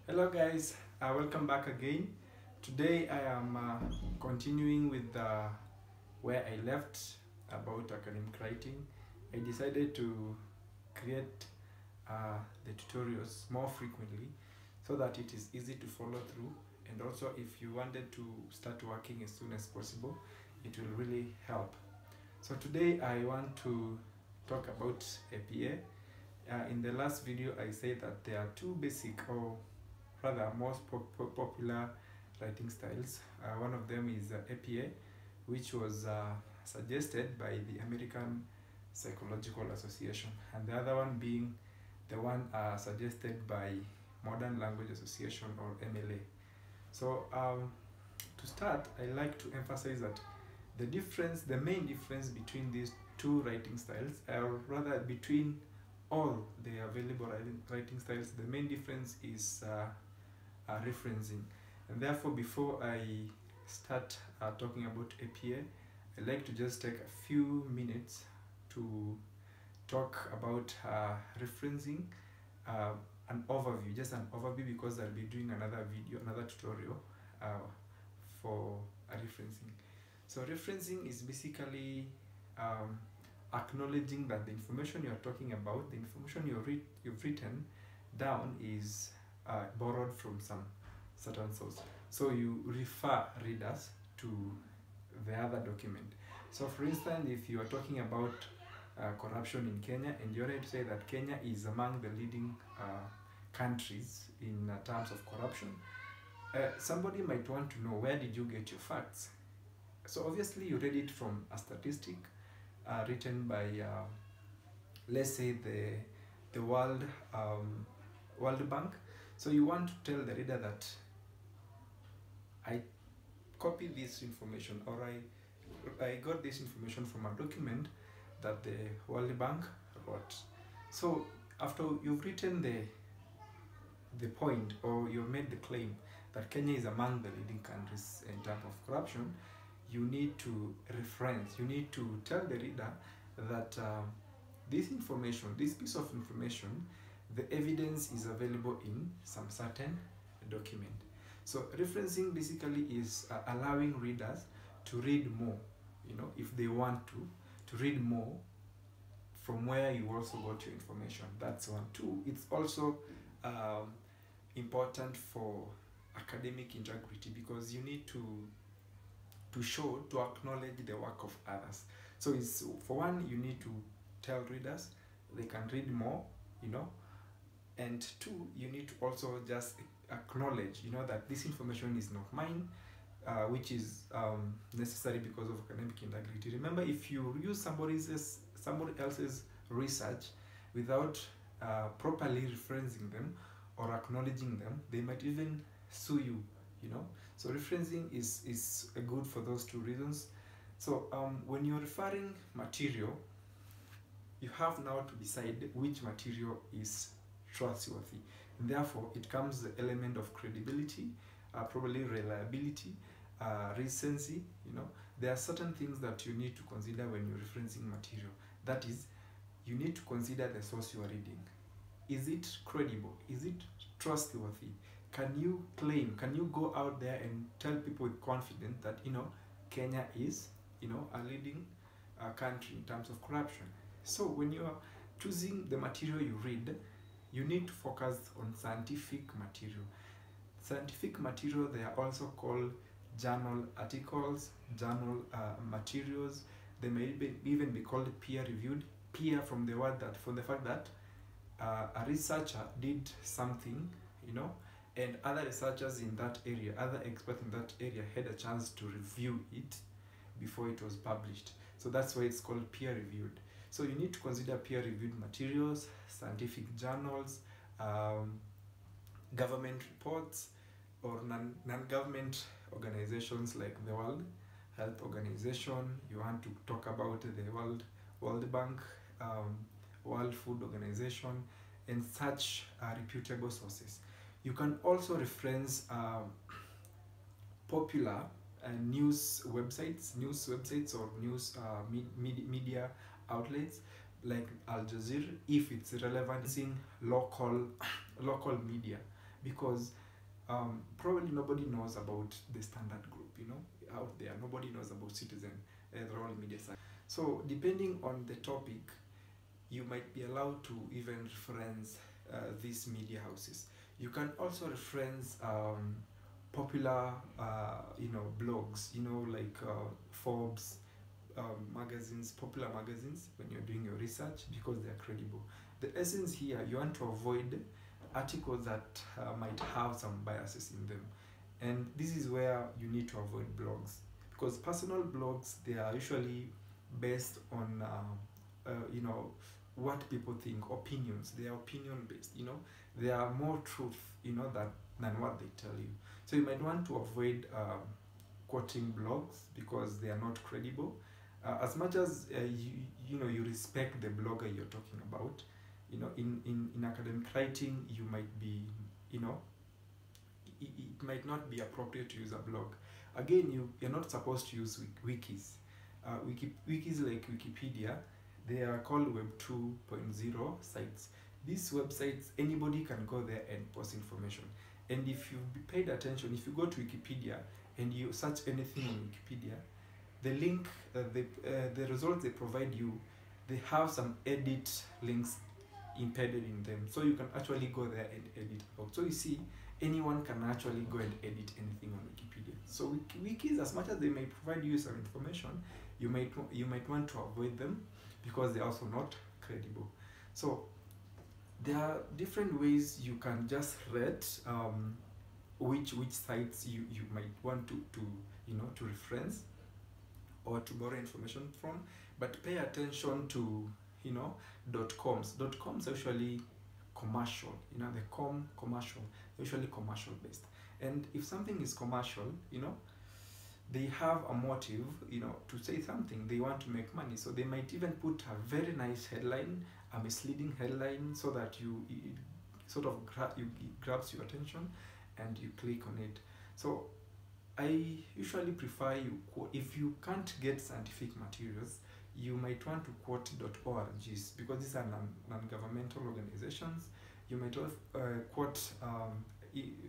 Hello guys, welcome back again. Today I am continuing with where I left about academic writing. I decided to create the tutorials more frequently so that it is easy to follow through, and also if you wanted to start working as soon as possible, it will really help. So today I want to talk about APA. In the last video I said that there are two basic or rather most popular writing styles. One of them is APA, which was suggested by the American Psychological Association, and the other one being the one suggested by Modern Language Association, or MLA. So to start, I like to emphasize that the main difference between these two writing styles, or rather between all the available writing styles, the main difference is referencing. And therefore, before I start talking about APA, I'd like to just take a few minutes to talk about referencing, an overview, just an overview, because I'll be doing another video, another tutorial for referencing. So referencing is basically acknowledging that the information you're talking about, the information you've written down, is borrowed from some certain source. So you refer readers to the other document. So for instance, if you are talking about corruption in Kenya, and you wanted to say that Kenya is among the leading countries in terms of corruption, somebody might want to know, where did you get your facts? So obviously you read it from a statistic written by let's say the World Bank. So you want to tell the reader that I copied this information, or I got this information from a document that the World Bank wrote. So after you've written the point, or you've made the claim that Kenya is among the leading countries in terms of corruption, you need to reference, you need to tell the reader that this information, this piece of information, the evidence is available in some certain document. So referencing basically is allowing readers to read more, if they want to read more from where you also got your information. That's one. Two, it's also important for academic integrity, because you need to acknowledge the work of others. So it's, for one, you need to tell readers they can read more, and two, you need to also just acknowledge, that this information is not mine, which is necessary because of academic integrity. Remember, if you use somebody else's research without properly referencing them or acknowledging them, they might even sue you. So referencing is good for those two reasons. So when you're referring material, you have now to decide which material is trustworthy, and therefore it comes the element of credibility, probably reliability, recency. There are certain things that you need to consider when you're referencing material. That is, you need to consider the source you are reading. Is it credible? Is it trustworthy? Can you claim, can you go out there and tell people with confidence that Kenya is a leading country in terms of corruption? So when you are choosing the material you read, you need to focus on scientific material. Scientific material, they are also called journal articles, journal materials. They may even be called peer-reviewed. Peer from the fact that a researcher did something, and other researchers in that area, other experts in that area, had a chance to review it before it was published. So that's why it's called peer-reviewed. So you need to consider peer-reviewed materials, scientific journals, government reports, or non-government organizations like the World Health Organization. You want to talk about the World Bank, World Food Organization, and such reputable sources. You can also reference popular news websites or news media outlets like Al Jazeera, if it's relevant in local media, because probably nobody knows about the standard group, you know, out there. Nobody knows about Citizen, the role media site. So depending on the topic, you might be allowed to even reference these media houses. You can also reference popular, blogs, like Forbes, magazines, popular magazines, when you're doing your research, because they are credible. The essence here, you want to avoid articles that might have some biases in them, and this is where you need to avoid blogs, because personal blogs, they are usually based on what people think, opinions. They are opinion based, they are more truth, than what they tell you. So you might want to avoid quoting blogs because they are not credible. As much as you respect the blogger you're talking about, in academic writing, you might be, it might not be appropriate to use a blog. Again, you're not supposed to use wikis. Wikis like Wikipedia, they are called Web 2.0 sites. These websites, anybody can go there and post information. And if you've paid attention, if you go to Wikipedia and you search anything on Wikipedia, the link, the results they provide you, they have some edit links embedded in them. So you can actually go there and edit out. So you see, anyone can actually go and edit anything on Wikipedia. So wikis, as much as they may provide you some information, you might want to avoid them because they're also not credible. So there are different ways you can just rate which sites you might want to reference or to borrow information from, but pay attention to .coms. .coms are usually commercial, commercial, usually commercial based. And if something is commercial, they have a motive, to say something. They want to make money, so they might even put a very nice headline, a misleading headline, so that it sort of grabs your attention and you click on it. So I usually prefer you quote. If you can't get scientific materials, you might want to quote .orgs, because these are non-governmental organizations. You might quote,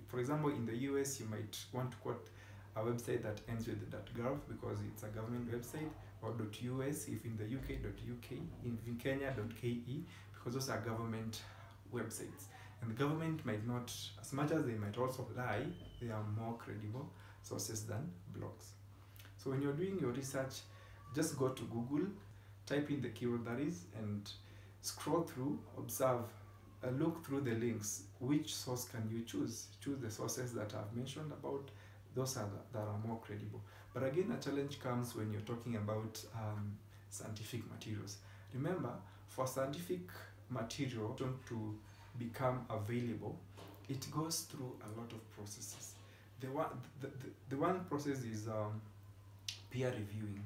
for example, in the US, you might want to quote a website that ends with .gov because it's a government website, or .us if in the UK, in Kenya .ke, because those are government websites. And the government might not, as much as they might also lie, they are more credible sources than blogs. So when you're doing your research, just go to Google, type in the keyword that is, and scroll through, observe, look through the links. Which source can you choose? Choose the sources that I've mentioned about. Those are that are more credible. But again, a challenge comes when you're talking about scientific materials. Remember, for scientific material to become available, it goes through a lot of processes. The one process is peer reviewing.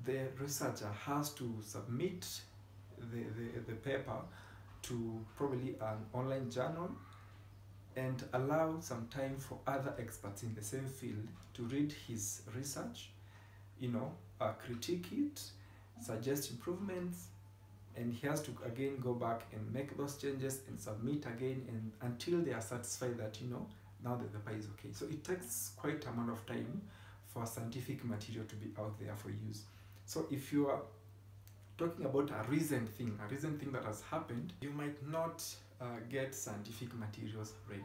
The researcher has to submit the paper to probably an online journal and allow some time for other experts in the same field to read his research, critique it, suggest improvements, and he has to again go back and make those changes and submit again, and until they are satisfied that now the paper is okay. So it takes quite a amount of time for scientific material to be out there for use. So if you are talking about a recent thing that has happened, you might not get scientific materials ready,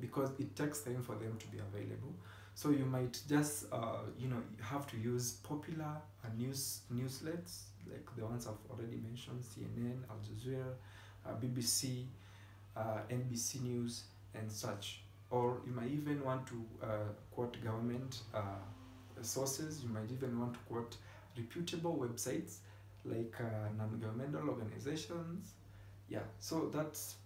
because it takes time for them to be available. So you might just have to use popular newslets like the ones I've already mentioned: CNN, Al Jazeera, BBC, NBC News, and such. Or you might even want to quote government sources. You might even want to quote reputable websites like non-governmental organizations. Yeah, so that's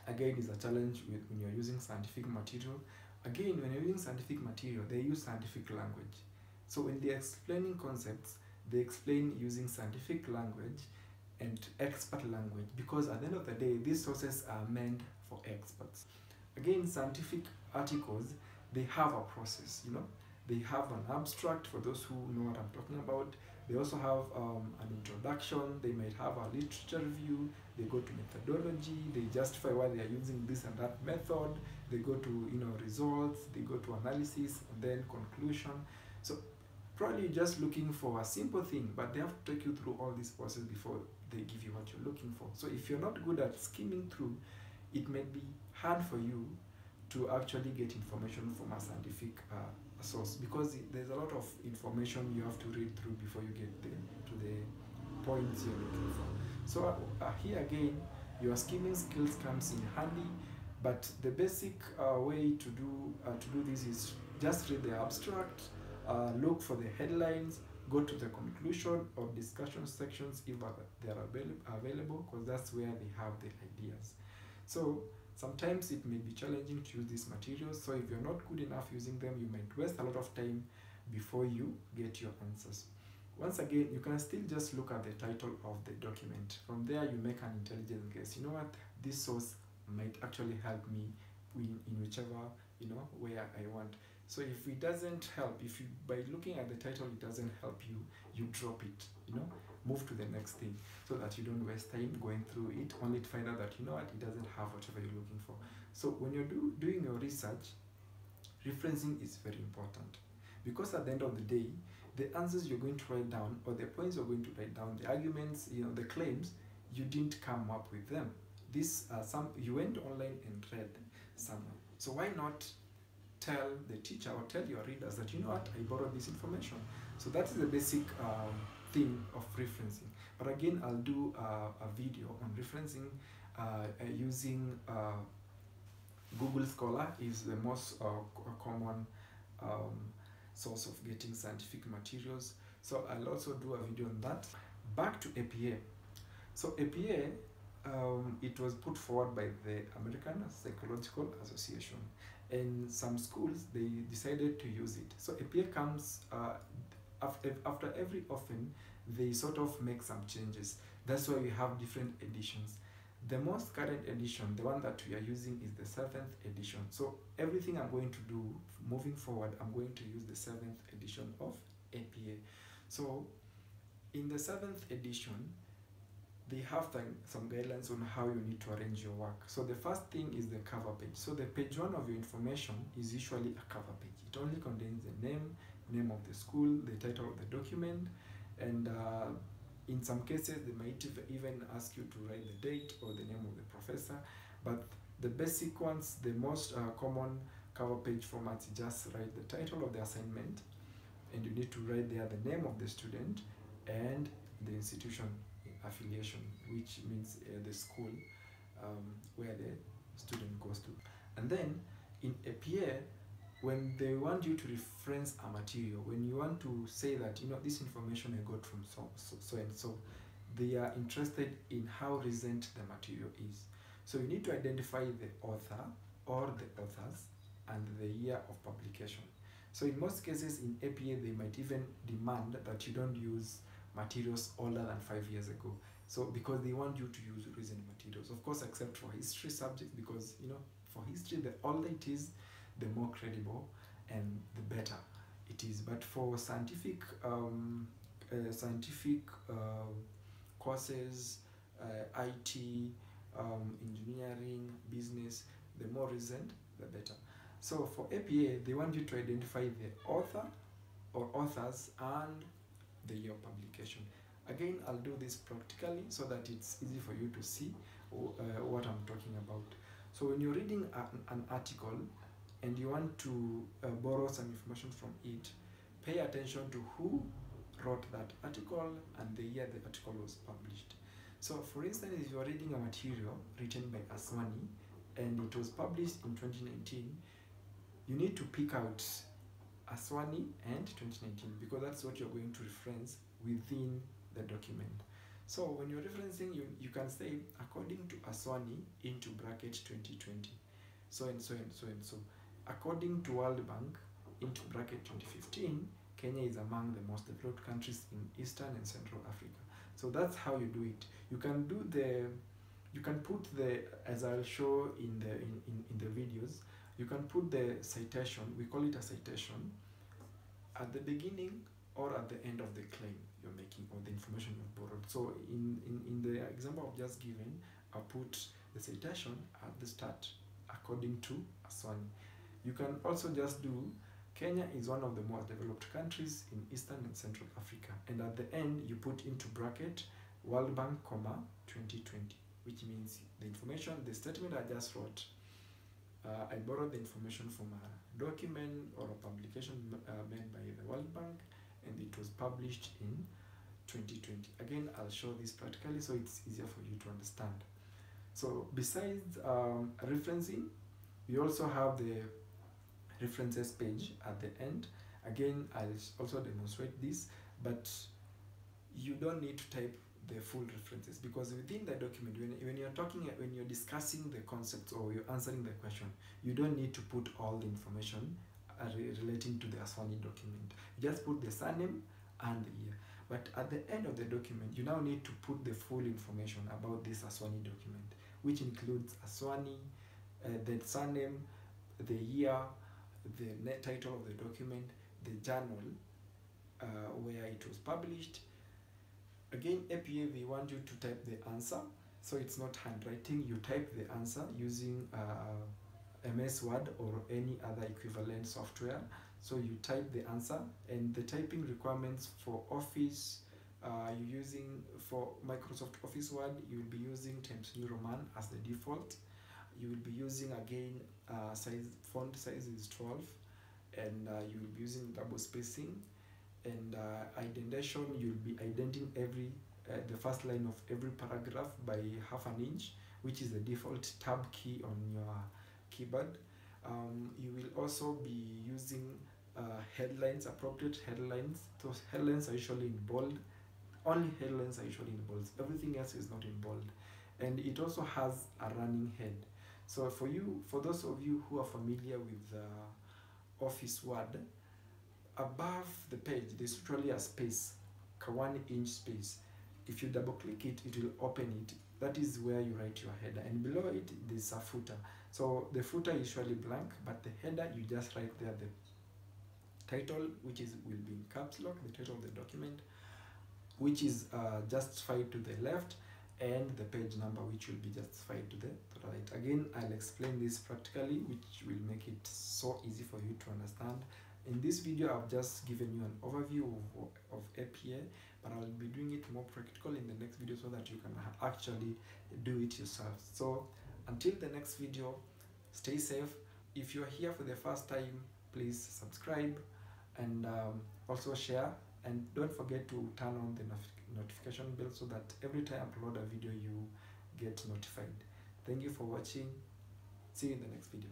again is a challenge when you're using scientific material. Again, when you're using scientific material, they use scientific language. So when they're explaining concepts, they explain using scientific language and expert language, because at the end of the day, these sources are meant for experts. Again, scientific articles, they have a process, they have an abstract for those who know what I'm talking about. They also have an introduction. They might have a literature review. They go to methodology. They justify why they are using this and that method. They go to results. They go to analysis and then conclusion. So probably just looking for a simple thing, but they have to take you through all this process before they give you what you're looking for. So if you're not good at skimming through, it may be hard for you to actually get information from a scientific source, because there's a lot of information you have to read through before you get to the points you're looking for. So here again, your skimming skills comes in handy, but the basic way to do this is just read the abstract, look for the headlines, go to the conclusion or discussion sections if they are available, because that's where they have the ideas. So sometimes it may be challenging to use these materials, so if you're not good enough using them, you might waste a lot of time before you get your answers. Once again, you can still just look at the title of the document. From there, you make an intelligent guess. You know what? This source might actually help me in whichever way I want. So if it doesn't help, if you by looking at the title it doesn't help you, you drop it. Move to the next thing, so that you don't waste time going through it only to find out that it doesn't have whatever you're looking for. So when you're doing your research, referencing is very important, because at the end of the day, the answers you're going to write down, or the points you're going to write down, the arguments, the claims, you didn't come up with them. These are some you went online and read somewhere. So why not tell the teacher or tell your readers that I borrowed this information? So that is the basic thing of referencing. But again, I'll do a video on referencing using Google Scholar. Is the most common source of getting scientific materials. So I'll also do a video on that. Back to APA. So APA, it was put forward by the American Psychological Association, and some schools, they decided to use it. So APA comes after every often, they sort of make some changes. That's why we have different editions. The most current edition, the one that we are using, is the 7th edition. So everything I'm going to do moving forward, I'm going to use the 7th edition of APA. So in the 7th edition, they have some guidelines on how you need to arrange your work. So the first thing is the cover page. So the page 1 of your information is usually a cover page. It only contains the name of the school, the title of the document, and in some cases they might even ask you to write the date or the name of the professor. But the basic ones, the most common cover page formats, just write the title of the assignment, and you need to write there the name of the student and the institution affiliation, which means the school where the student goes to. And then in APA, when they want you to reference a material, when you want to say that this information I got from so and so, they are interested in how recent the material is. So you need to identify the author or the authors and the year of publication. So in most cases in APA, they might even demand that you don't use materials older than 5 years ago. So because they want you to use recent materials, of course, except for history subjects, because for history, the older it is, the more credible and the better it is. But for scientific courses, IT, engineering, business, the more recent the better. So for APA, they want you to identify the author or authors and the year of publication. Again, I'll do this practically so that it's easy for you to see what I'm talking about. So when you're reading an article and you want to borrow some information from it, pay attention to who wrote that article and the year the article was published. So for instance, if you're reading a material written by Aswani and it was published in 2019, you need to pick out Aswani and 2019, because that's what you're going to reference within the document. So when you're referencing, you can say according to Aswani into bracket 2020, so and so and so and so. According to World Bank into bracket 2015, Kenya is among the most developed countries in Eastern and Central Africa. So that's how you do it. You can put the, as I'll show in the videos, you can put the citation, we call it a citation, at the beginning or at the end of the claim you're making or the information you've borrowed. So in the example I've just given, I'll put the citation at the start according to Aswani. You can also just do Kenya is one of the most developed countries in Eastern and Central Africa, and at the end you put into bracket World Bank, 2020, which means the information, the statement I just wrote, I borrowed the information from a document or a publication made by the World Bank, and it was published in 2020. Again, I'll show this practically so it's easier for you to understand. So besides referencing, we also have the references page at the end. Again, I'll also demonstrate this, but you don't need to type the full references, because within the document, when you're discussing the concepts or you're answering the question, you don't need to put all the information relating to the Aswani document. You just put the surname and the year. But at the end of the document, you now need to put the full information about this Aswani document, which includes Aswani, the surname, the year, the title of the document, the journal where it was published. Again, APA, we want you to type the answer, so it's not handwriting. You type the answer using MS Word or any other equivalent software. So you type the answer, and the typing requirements for Office, you're using for Microsoft Office Word, you will be using Times New Roman as the default. You will be using again font size is 12, and you will be using double spacing, and indentation, you'll be indenting every the first line of every paragraph by ½ inch, which is the default tab key on your keyboard. You will also be using headlines, appropriate headlines. Those headlines are usually in bold. Only headlines are usually in bold. Everything else is not in bold. And it also has a running head. So for those of you who are familiar with Office Word, above the page there's usually a space, a 1 inch space. If you double click it, it will open it. That is where you write your header, and below it there's a footer. So the footer is usually blank, but the header, you just write there the title, which will be in caps lock, the title of the document, which is justified to the left, and the page number, which will be justified to the right. Again, I'll explain this practically, which will make it so easy for you to understand. In this video, I've just given you an overview of APA, but I'll be doing it more practical in the next video so that you can actually do it yourself. So until the next video, stay safe. If you're here for the first time, please subscribe and also share, and don't forget to turn on the notification bell so that every time I upload a video you get notified. Thank you for watching. See you in the next video.